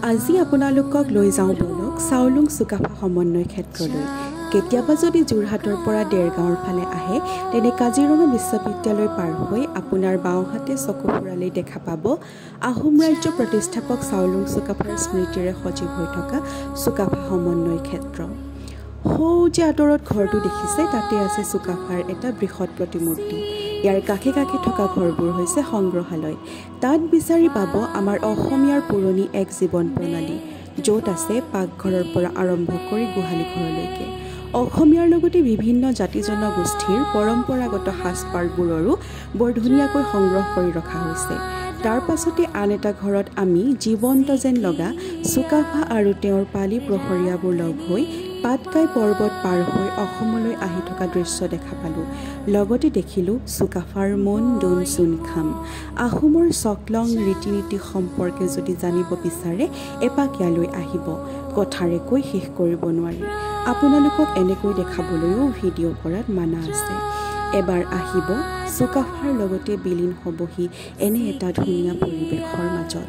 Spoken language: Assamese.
আজি আপোনালোকক লৈ যাওঁ বলক চাউলুং চুকাফা সমন্বয় ক্ষেত্ৰলৈ। কেতিয়াবা যদি যোৰহাটৰ পৰা দেৰগাঁৱৰ ফালে আহে তেনে কাজিৰঙা বিশ্ববিদ্যালয় পাৰ হৈ আপোনাৰ বাওঁহাতে চকু ফুৰালেই দেখা পাব আহোম ৰাজ্য প্ৰতিষ্ঠাপক চাউলুং চুকাফাৰ স্মৃতিৰে সজীৱ হৈ থকা চুকাফা সমন্বয় ক্ষেত্ৰ। সৌ যে আঁতৰত ঘৰটো দেখিছে তাতে আছে চুকাফাৰ এটা বৃহৎ প্ৰতিমূৰ্তি। ইয়াৰ কাষে কাষে থকা ঘৰবোৰ হৈছে সংগ্ৰহালয়। তাত বিচাৰি পাব আমাৰ অসমীয়াৰ পুৰণি এক জীৱন প্ৰণালী, য'ত আছে পাকঘৰৰ পৰা আৰম্ভ কৰি গোহালি ঘৰলৈকে। অসমীয়াৰ লগতে বিভিন্ন জাতি জনগোষ্ঠীৰ পৰম্পৰাগত সাজপাৰবোৰৰো বৰ ধুনীয়াকৈ সংগ্ৰহ কৰি ৰখা হৈছে। তাৰ পাছতে আন এটা ঘৰত আমি জীৱন্ত যেন লগা চুকাফা আৰু তেওঁৰ পালি প্ৰহৰীয়াবোৰ লগ হৈ পাটকাই পৰ্বত পাৰ হৈ অসমলৈ আহি থকা দৃশ্য দেখা পালোঁ। লগতে দেখিলোঁ চুকাফাৰ মন দোন চোন খাম। আহোমৰ চকলং ৰীতি নীতি সম্পৰ্কে যদি জানিব বিচাৰে এপাক ইয়ালৈ আহিব, কথাৰে কৈ শেষ কৰিব নোৱাৰি। আপোনালোকক এনেকৈ দেখাবলৈও ভিডিঅ' কৰাত মানা আছে। এবাৰ আহিব চুকাফাৰ লগতে বিলীন হ'বহি এনে এটা ধুনীয়া পৰিৱেশৰ মাজত।